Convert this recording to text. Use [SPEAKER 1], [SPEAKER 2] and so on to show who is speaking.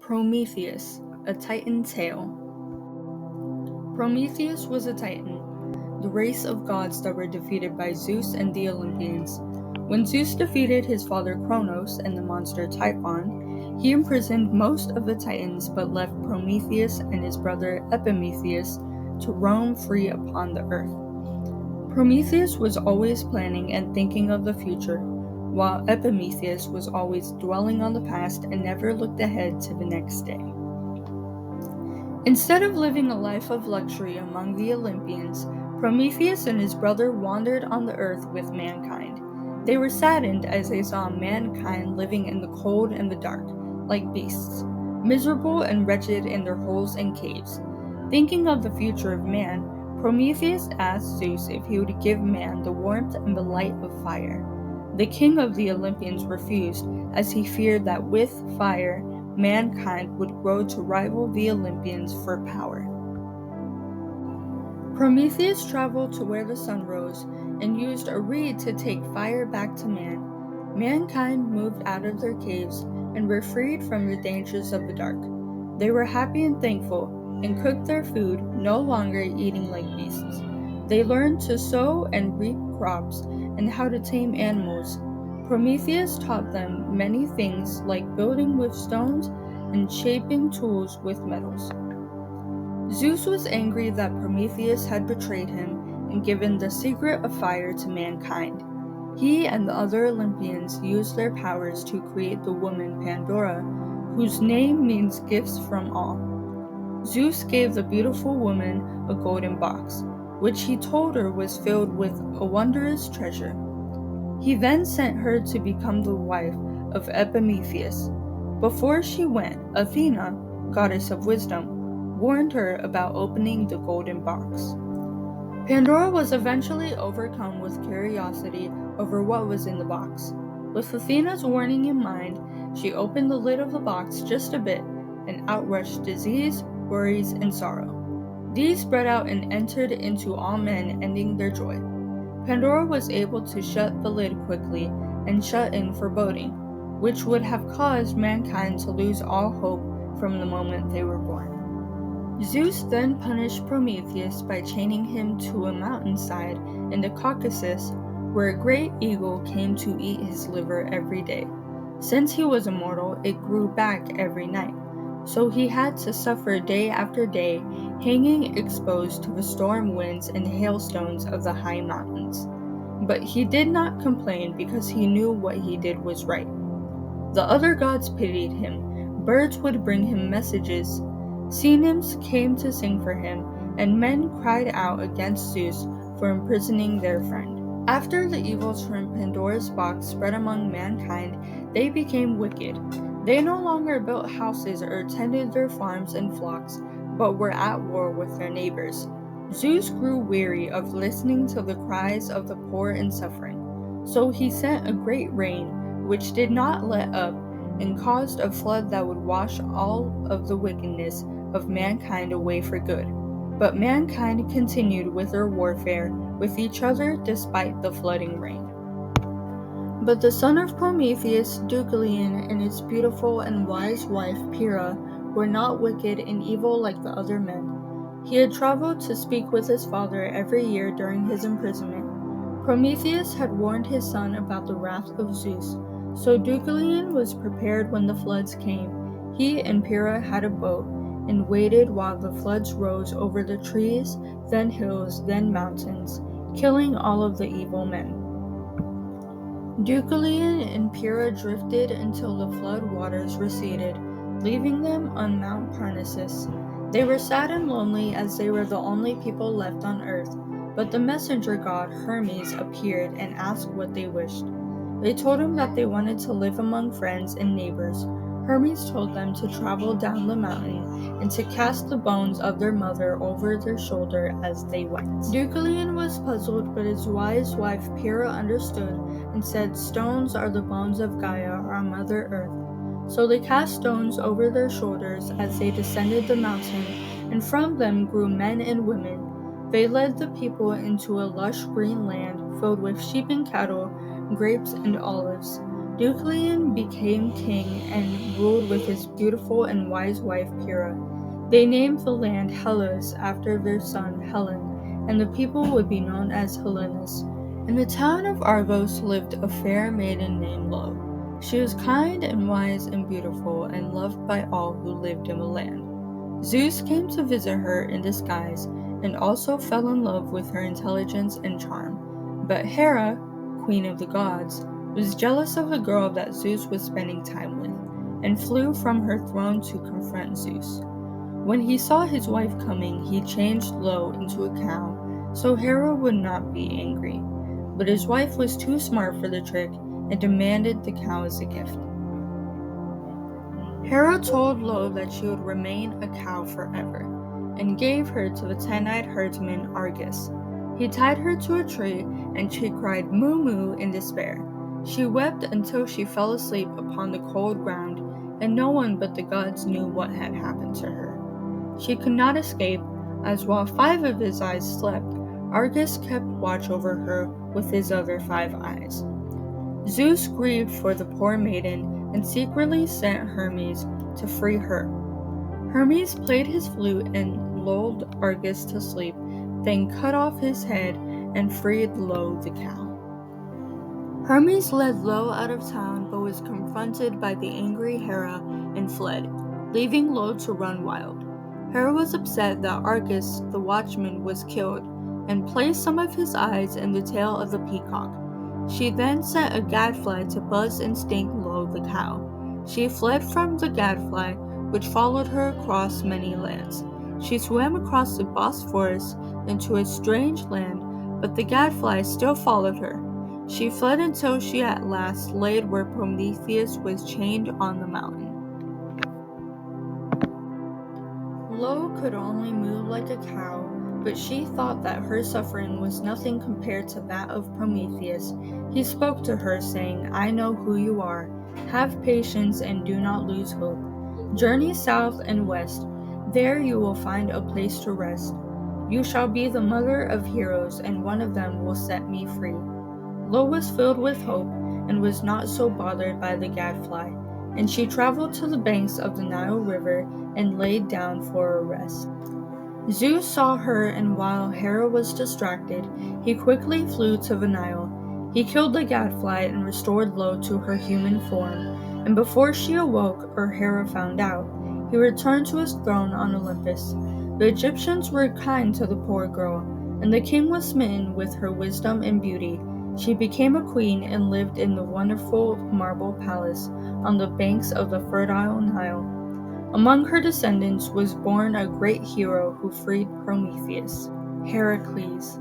[SPEAKER 1] Prometheus, a Titan Tale. Prometheus was a Titan, the race of gods that were defeated by Zeus and the Olympians. When Zeus defeated his father Kronos and the monster Typhon, he imprisoned most of the Titans but left Prometheus and his brother Epimetheus to roam free upon the earth. Prometheus was always planning and thinking of the future, while Epimetheus was always dwelling on the past and never looked ahead to the next day. Instead of living a life of luxury among the Olympians, Prometheus and his brother wandered on the earth with mankind. They were saddened as they saw mankind living in the cold and the dark, like beasts, miserable and wretched in their holes and caves. Thinking of the future of man, Prometheus asked Zeus if he would give man the warmth and the light of fire. The king of the Olympians refused, as he feared that with fire, mankind would grow to rival the Olympians for power. Prometheus traveled to where the sun rose and used a reed to take fire back to man. Mankind moved out of their caves and were freed from the dangers of the dark. They were happy and thankful and cooked their food, no longer eating like beasts. They learned to sow and reap crops and how to tame animals. Prometheus taught them many things like building with stones and shaping tools with metals. Zeus was angry that Prometheus had betrayed him and given the secret of fire to mankind. He and the other Olympians used their powers to create the woman Pandora, whose name means gifts from all. Zeus gave the beautiful woman a golden box, which he told her was filled with a wondrous treasure. He then sent her to become the wife of Epimetheus. Before she went, Athena, goddess of wisdom, warned her about opening the golden box. Pandora was eventually overcome with curiosity over what was in the box. With Athena's warning in mind, she opened the lid of the box just a bit, and out rushed disease, worries, and sorrow. These spread out and entered into all men, ending their joy. Pandora was able to shut the lid quickly and shut in foreboding, which would have caused mankind to lose all hope from the moment they were born. Zeus then punished Prometheus by chaining him to a mountainside in the Caucasus, where a great eagle came to eat his liver every day. Since he was immortal, it grew back every night. So he had to suffer day after day, hanging exposed to the storm winds and hailstones of the high mountains. But he did not complain because he knew what he did was right. The other gods pitied him. Birds would bring him messages. Sea nymphs came to sing for him, and men cried out against Zeus for imprisoning their friend. After the evils from Pandora's box spread among mankind, they became wicked. They no longer built houses or tended their farms and flocks, but were at war with their neighbors. Zeus grew weary of listening to the cries of the poor and suffering, so he sent a great rain, which did not let up, and caused a flood that would wash all of the wickedness of mankind away for good. But mankind continued with their warfare with each other despite the flooding rain. But the son of Prometheus, Deucalion, and his beautiful and wise wife Pyrrha were not wicked and evil like the other men. He had traveled to speak with his father every year during his imprisonment. Prometheus had warned his son about the wrath of Zeus, so Deucalion was prepared when the floods came. He and Pyrrha had a boat and waited while the floods rose over the trees, then hills, then mountains, killing all of the evil men. Deucalion and Pyrrha drifted until the flood waters receded, leaving them on Mount Parnassus. They were sad and lonely as they were the only people left on earth, but the messenger god Hermes appeared and asked what they wished. They told him that they wanted to live among friends and neighbors. Hermes told them to travel down the mountain and to cast the bones of their mother over their shoulder as they went. Deucalion was puzzled, but his wise wife Pyrrha understood and said, "Stones are the bones of Gaia, our Mother Earth." So they cast stones over their shoulders as they descended the mountain, and from them grew men and women. They led the people into a lush green land filled with sheep and cattle, grapes and olives. Deucalion became king and ruled with his beautiful and wise wife Pyrrha. They named the land Hellas after their son Helen, and the people would be known as Hellenes. In the town of Argos lived a fair maiden named Lo. She was kind and wise and beautiful and loved by all who lived in the land. Zeus came to visit her in disguise and also fell in love with her intelligence and charm. But Hera, queen of the gods, was jealous of the girl that Zeus was spending time with, and flew from her throne to confront Zeus. When he saw his wife coming, he changed Lo into a cow, so Hera would not be angry. But his wife was too smart for the trick and demanded the cow as a gift. Hera told Lo that she would remain a cow forever, and gave her to the 10-eyed herdsman Argus. He tied her to a tree, and she cried moo moo in despair. She wept until she fell asleep upon the cold ground, and no one but the gods knew what had happened to her. She could not escape, as while 5 of his eyes slept, Argus kept watch over her with his other 5 eyes. Zeus grieved for the poor maiden and secretly sent Hermes to free her. Hermes played his flute and lulled Argus to sleep, then cut off his head and freed Lo the cow. Hermes led Lo out of town but was confronted by the angry Hera and fled, leaving Lo to run wild. Hera was upset that Argus, the watchman, was killed and placed some of his eyes in the tail of the peacock. She then sent a gadfly to buzz and sting Lo the cow. She fled from the gadfly, which followed her across many lands. She swam across the Bosphorus into a strange land, but the gadfly still followed her. She fled until she at last laid where Prometheus was chained on the mountain. Lo could only move like a cow, but she thought that her suffering was nothing compared to that of Prometheus. He spoke to her, saying, "I know who you are. Have patience and do not lose hope. Journey south and west. There you will find a place to rest. You shall be the mother of heroes, and one of them will set me free." Lo was filled with hope and was not so bothered by the gadfly, and she traveled to the banks of the Nile River and laid down for a rest. Zeus saw her, and while Hera was distracted, he quickly flew to the Nile. He killed the gadfly and restored Lo to her human form, and before she awoke or Hera found out, he returned to his throne on Olympus. The Egyptians were kind to the poor girl, and the king was smitten with her wisdom and beauty. She became a queen and lived in the wonderful marble palace on the banks of the fertile Nile. Among her descendants was born a great hero who freed Prometheus, Heracles.